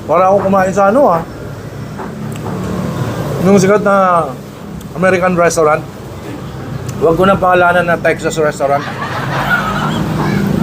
Para ako kumain sa ano nung sikat na American restaurant. Huwag ko na pangalanan na Texas restaurant.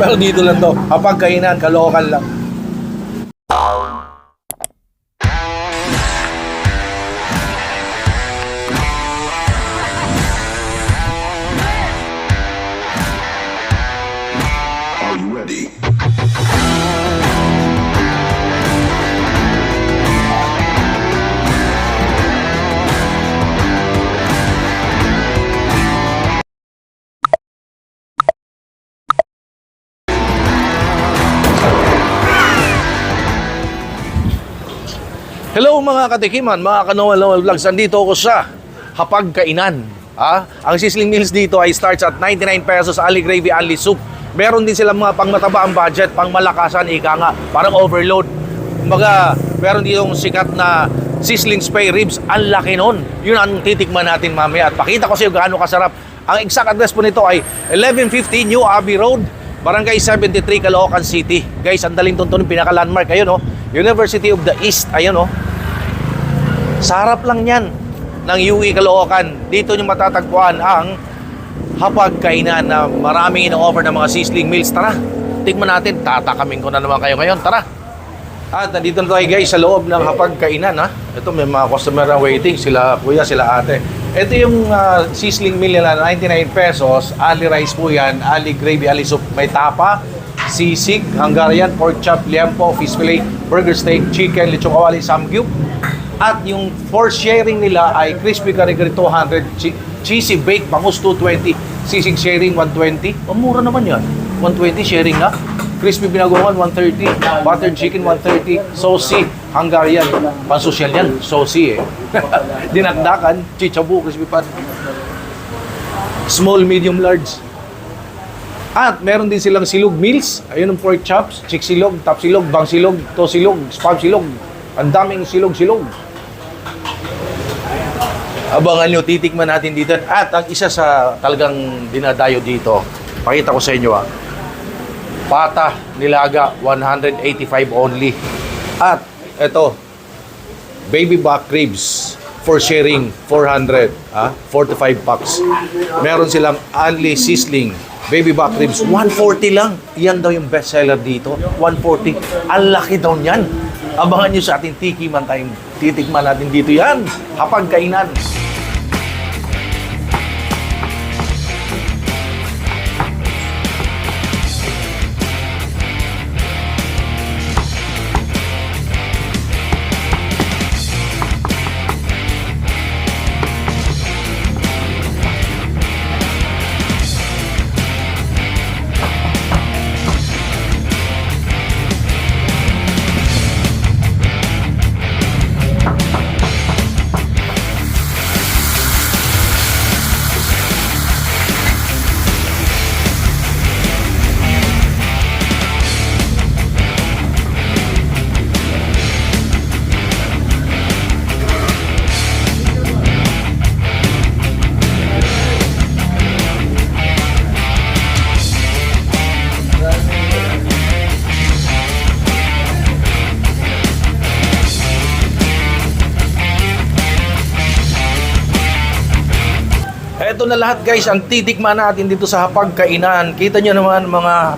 Pero dito lang to. Hapagkainan, Caloocan lang. Are you ready? Hello mga katikiman, mga kanowal vlogs. Andito ako sa Hapagkainan. Ang sizzling meals dito ay starts at 99 pesos, ali gravy, ali soup. Meron din silang mga pangmataba ang budget, pang malakasan, ika nga, parang overload. Kumbaga, meron dito yung sikat na sizzling spare ribs. Ang laki nun. Yun ang titikman natin mamaya. At pakita ko sa iyo gaano kasarap. Ang exact address po nito ay 1150 New Abbey Road, Barangay 73, Caloocan City. Guys, ang daling tuntunin, pinaka-landmark. Ayun, University of the East. Ayun, sarap lang yan ng UE Caloocan. Dito nyo matatagpuan ang Hapagkainan na maraming ino-offer ng mga sizzling meals. Tara, tingnan natin. Tatakamin ko na naman kayo ngayon. Tara. At nandito na tayo guys sa loob ng Hapagkainan. Ito may mga customer na waiting. Sila kuya, sila ate. Ito yung sizzling meal nila, 99 pesos. Ali rice po yan. Ali gravy, ali soup. May tapa, sisig, Hungarian, pork chop, liempo, fish fillet, burger steak, chicken, lechong kawali, samgyup. At yung for sharing nila ay crispy kare-kare 200, cheesy bake, bangus 220, sisig sharing 120. Mura naman yan. 120 sharing na. Crispy binagongan 130, buttered chicken 130, saucy, Hungarian. Pansosyal yan, saucy Dinakdakan, chichabu, crispy pan. Small, medium, large. At meron din silang silog meals. Ayun ang pork chops, chick silog, top silog, bang silog, to silog, spam silog. Ang daming silog-silog. Abangan nyo, titikman natin dito. At ang isa sa talagang dinadayo dito, pakita ko sa inyo pata, nilaga, 185 only. At ito, baby back ribs for sharing, 400, 45 packs. Meron silang only sizzling baby back ribs, 140 lang. Yan daw yung best seller dito, 140. Ang laki daw niyan. Abangan nyo sa ating tikiman time. Titikman natin dito yan. Hapagkainan. Ito na lahat guys, ang titikman natin dito sa Hapagkainan. Kita nyo naman mga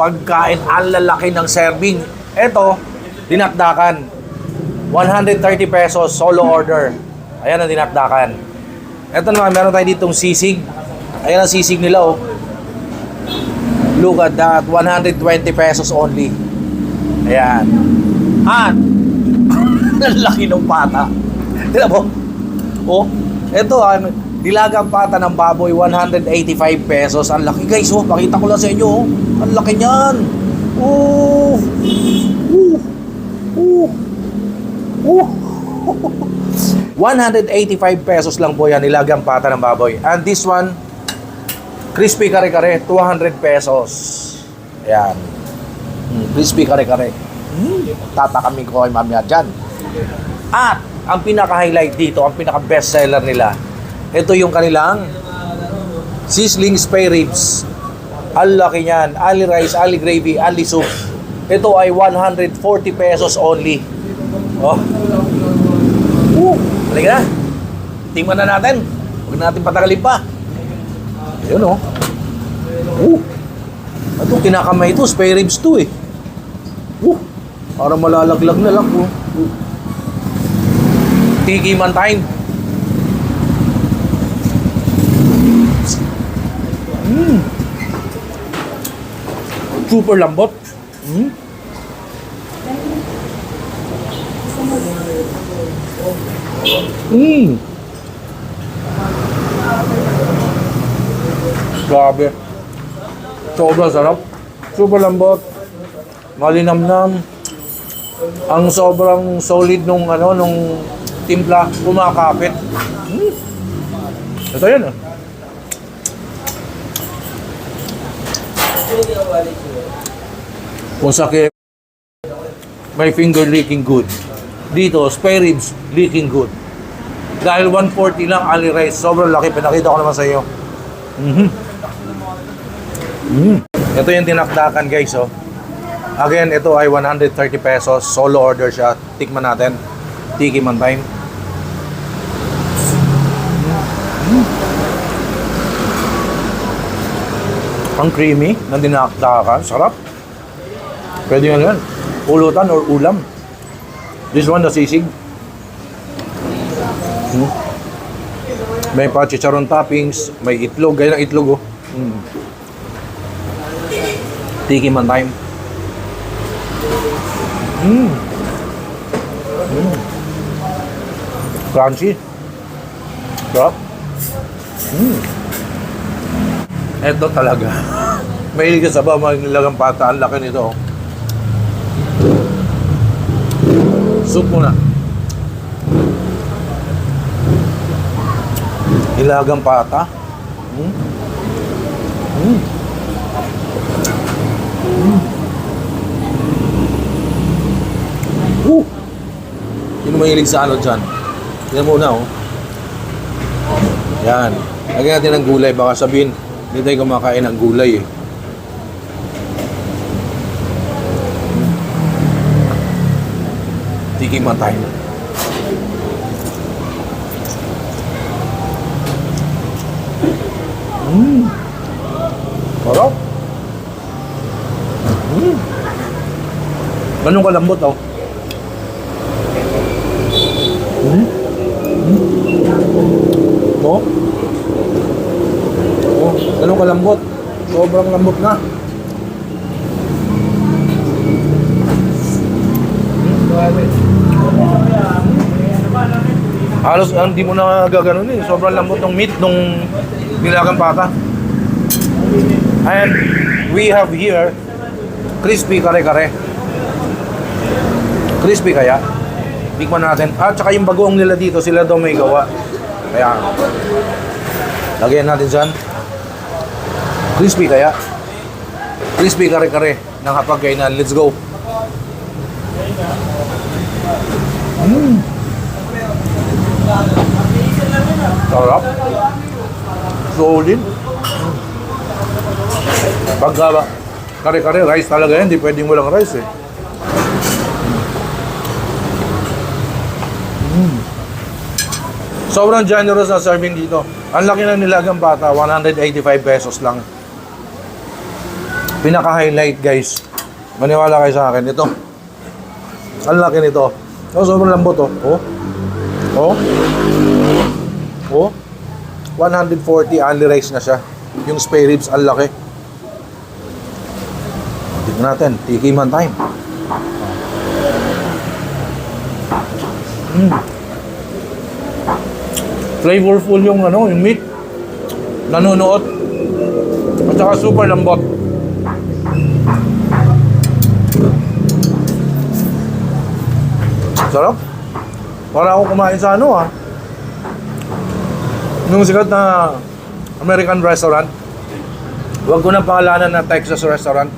pagkain, ang lalaki ng serving. Ito, dinakdakan. 130 pesos, solo order. Ayan ang dinakdakan. Ito naman, meron tayo ditong sisig. Ayan ang sisig nila Look at that, 120 pesos only. Ayan. At, ang laki ng pata. Tignan mo. Ito dilagang pata ng baboy, 185 pesos. Ang laki guys, pakita ko lang sa inyo, ang laki niyan. 185 pesos lang po yan, nilagang pata ng baboy. And this one, crispy kare-kare, 200 pesos. Ayan. Crispy kare-kare. Tatakamin ko kay mamaya dyan. At, ang pinaka-highlight dito, ang pinaka-best seller nila, ito yung kanilang sizzling spare ribs. Ang laki niyan. Ali rice, ali gravy, ali soup. Ito ay 140 pesos only. Oh. Halika na. Tingnan na natin. Huwag natin patagalin pa. Ayun oh. Itong kinakamay ito, spare ribs to eh. Parang malalaglag na lang po. Tikiman time. Super lambot. Grabe. Sobrang sarap. Super lambot. Malinamnam. Ang sobrang solid nung timpla, kumakapit. Ito yan. Kung sakit, may finger licking good. Dito, spare ribs licking good. Dahil 140 lang ali rice, sobrang laki. Pinakita ko naman sa iyo. Ito yung tinakdakan guys, oh. Again, ito ay 130 pesos. Solo order siya. Tikman natin. Tikiman time. Ang creamy ng tinakdakan. Sarap. Pwede nga yan. Ulutan or ulam. This one, nasisig. May pa chicharon toppings. May itlog. Ganyan ang itlog, oh. Tikiman time. Crunchy. Sarap. Ito talaga. Mahilig ka sa ba magnilagang pata. Ang laki nito. Soup muna. Nilagang pata. Sino mahilig sa ano dyan? Yan muna, oh. Yan. Lagyan natin ng gulay. Baka sabihin, hindi tayo kumakain ng gulay, eh. Tikiman tayo. Sarap. Ganun kalambot, oh. Oh. Oh, ganun kalambot. Sobrang lambot na. Halos hindi mo na gaganon eh. Sobrang lambot ng meat nung nilagang pata. And we have here crispy kare-kare. Crispy kaya. Tikman natin. At saka yung bagoong nila dito, sila daw may gawa. Kaya lagyan natin dyan. Crispy kaya. Crispy kare-kare ng hapag-kainan. Let's go. Sarap. Solid. Pagka kare-kare, rice talaga yan. Hindi pwedeng walang rice eh. Sobrang generous na serving dito. Ang laki ng nilagang pata, 185 pesos lang. Pinaka-highlight guys. Maniwala kayo sa akin. Ito. Ang laki nito. Oh, sobrang lambot oh. Oh. 140 only rice na siya. Yung spare ribs, ang laki. Tignan natin. Tikiman time. Flavorful yung yung meat. Nanunuot. At saka super lambot. Sarap. Para ako kumain sa nung sikat na American restaurant. Huwag ko na pangalanan na Texas restaurant.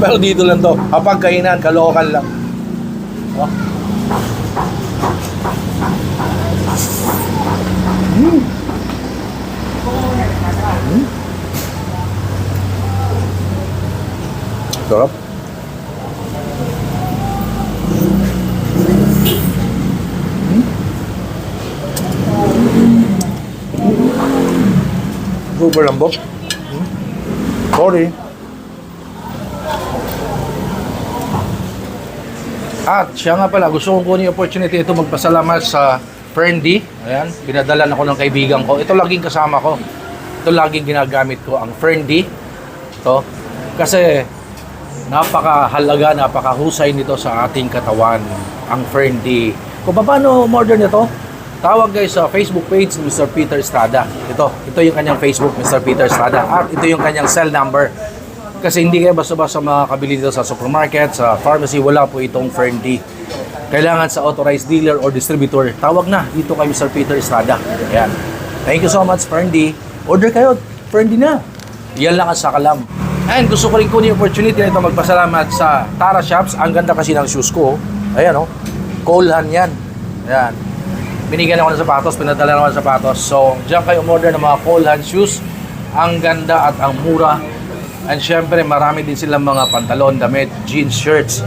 Pero dito lang to. Hapag-kainan, Caloocan lang. Oh. Sarap. Super lambot. Sorry. At siya nga pala, gusto kong kunin yung opportunity ito magpasalamat sa Friendy. Ayan, pinadalan ako ng kaibigan ko. Ito laging kasama ko. Ito laging ginagamit ko, ang Friendy. Ito. Kasi napakahalaga, napakahusay nito sa ating katawan, ang Friendy. Kung paano umorder nito, tawag guys sa Facebook page ni Mr. Peter Estrada. Ito yung kanyang Facebook, Mr. Peter Estrada. At ito yung kanyang cell number. Kasi hindi kayo basta-basta makakabili dito sa supermarket, sa pharmacy, wala po itong Friendy. Kailangan sa authorized dealer or distributor, tawag na dito kay Mr. Peter Estrada. Ayan. Thank you so much, Friendy. Order kayo, Friendy na. Yan lang ang sakalam. And gusto ko rin kunin yung opportunity na ito magpasalamat sa Tara Shops. Ang ganda kasi ng shoes ko. Ayan, oh. Colehan yan. Ayan. Binigyan ako ng sapatos, pinadala naman ng sapatos. So, diyan kayo umorder ng mga Colehan shoes. Ang ganda at ang mura. And syempre, marami din silang mga pantalon, damit, jeans, shirts.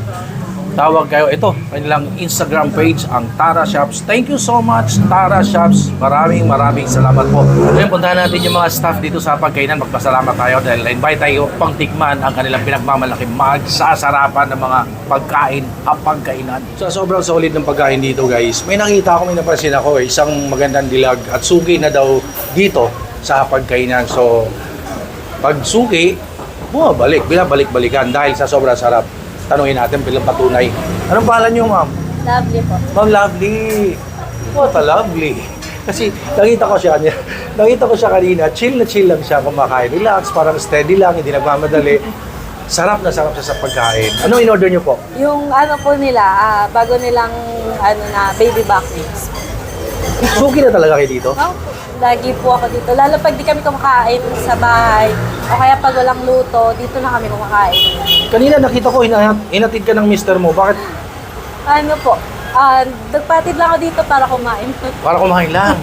Tawag kayo. Ito, kanilang Instagram page, ang Tara Shops. Thank you so much, Tara Shops. Maraming salamat po. Ngayon, puntahan natin yung mga staff dito sa pagkainan. Magpasalamat tayo dahil invite tayo pang tikman ang kanilang pinagmamalaki magsasarapan ng mga pagkain at pagkainan. So, sobrang solid ng pagkain dito, guys. May nakita ako, may napansin ako, isang magandang dilag at suki na daw dito sa pagkainan. So, pag suki, binabalik-balikan dahil sa sobrang sarap. Tanungin natin bilang patunay. Anong pangalan niyo, ma'am? Lovely po. Ma'am Lovely. What a lovely. Kasi nakita ko siya kanina, chill na chill lang siya kumakain. Relax, parang steady lang, hindi nagmamadali. Sarap na sarap siya sa pagkain. Ano in-order niyo po? Yung ano po nila, bago nilang baby back ribs. Suki na talaga kayo dito? Oh, lagi po ako dito. Lalo pag di kami kumakain sa bahay, o kaya pag walang luto, dito na kami kumakain. Kanina nakita ko, hinatid ka ng mister mo. Bakit? Ano po, nagpatid lang ako dito para kumain. Para kumain lang.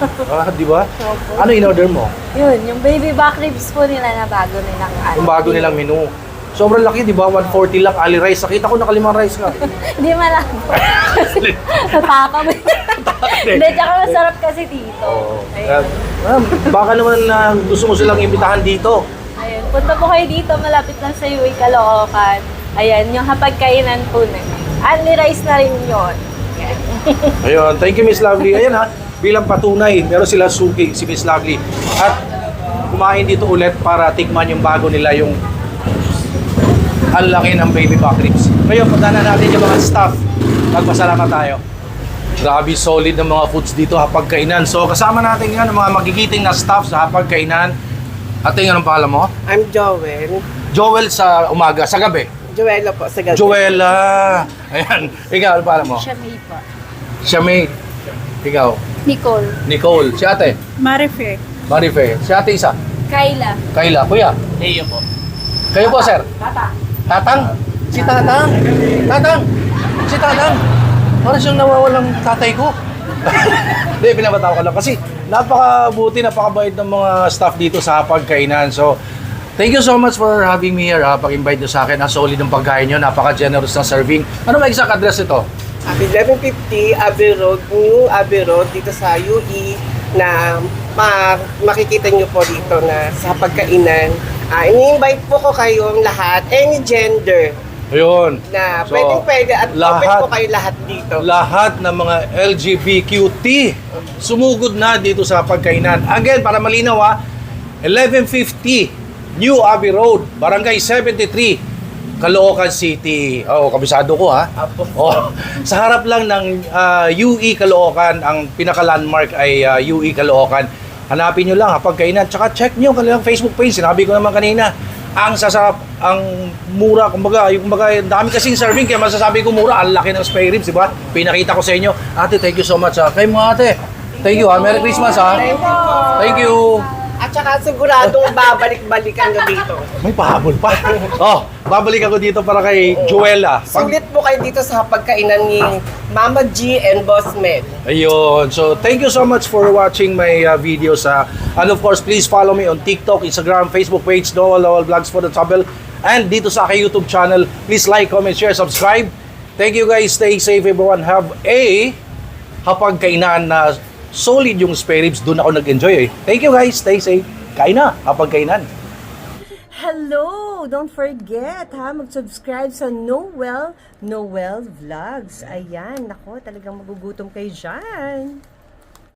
Di ba? Opo. Ano in-order mo? Yun, yung baby back ribs po nila na bago nilang Yung bago nilang menu. Sobrang laki, di ba? 140 lang, ali rice. Nakita ko nakalimang rice ka. Hindi malang po. Natakam. Hindi, tsaka masarap kasi dito. Ayun. Baka naman na gusto mo silang imbitahan dito. Ayun, punta po kayo dito, malapit lang sa UA Caloocan. Ayan, yung hapagkainan po na. Only rice na rin yun. Ayan. Ayun, thank you Miss Lovely. Ayan ha, bilang patunay, meron sila suki, si Miss Lovely. At kumain dito ulit para tikman yung bago nila, yung ang laki ng baby back ribs. Ngayon, punta na natin yung mga staff. Magpasalamat tayo. Grabe, solid ng mga foods dito, hapagkainan. So, kasama natin yan, mga magigiting na staff sa hapagkainan. Ate, anong pangalan mo? I'm Joel. Joel sa umaga, sa gabi. Joella po, sa gabi. Joella! Ayan. Ikaw, anong pangalan mo? Siya may po. Siamay. Ikaw? Nicole. Nicole. Si ate? Marife. Marife. Si ate isa? Kayla. Kayla. Kuya? Iyo po. Kayo po, sir? Tata. Tatang? Si Tatang? Tatang? Si Tatang? Parang siyang nawawalang tatay ko. Hindi, pinabataw ko lang. Kasi napakabuti, napakabait ng mga staff dito sa pagkainan. So, thank you so much for having me here. Pag-invite nyo sa akin. Solid ng pagkain nyo. Napaka-generous ng serving. Ano ba exact address ito? 1150 Abbey Road, New Abbey Road, dito sa UE, na makikita nyo po dito na sa pagkainan. Ini-invite po ko kayong lahat, any gender, Ayun. na So, pwede at open po kayo lahat dito. Lahat ng mga LGBTQT sumugod na dito sa pagkainan. Again, para malinaw 1150 New Abbey Road, Barangay 73, Caloocan City. Oh, kabisado ko Apo. Oh, sa harap lang ng UE Caloocan, ang pinaka-landmark ay UE Caloocan. Hanapin nyo lang pagkainan. Tsaka check nyo kanilang Facebook page. Sinabi ko naman kanina, ang sasarap, ang mura, kumbaga, dami kasing serving, kaya masasabi ko mura, ang laki ng spare ribs, di ba? Pinakita ko sa inyo. Ate, thank you so much. Kay mo, ate. Thank you, Merry Christmas, Thank you. At saka siguradong babalik-balikan nyo dito. May pahabol pa. Oh, babalik ako dito para kay Joella. Sulit po kayo dito sa pagkainan ni Mama G and Boss Med. Ayun. So, thank you so much for watching my videos. And of course, please follow me on TikTok, Instagram, Facebook page, Noel Vlogs for the Trouble. And dito sa aking YouTube channel, please like, comment, share, subscribe. Thank you guys. Stay safe everyone. Have a hapagkainan na solid yung spare ribs. Doon ako nag-enjoy. Thank you guys. Stay safe. Kain na, hapagkainan. Hello! Don't forget ha, mag-subscribe sa Noel Vlogs. Ayan, nako, talagang magugutom kayo dyan.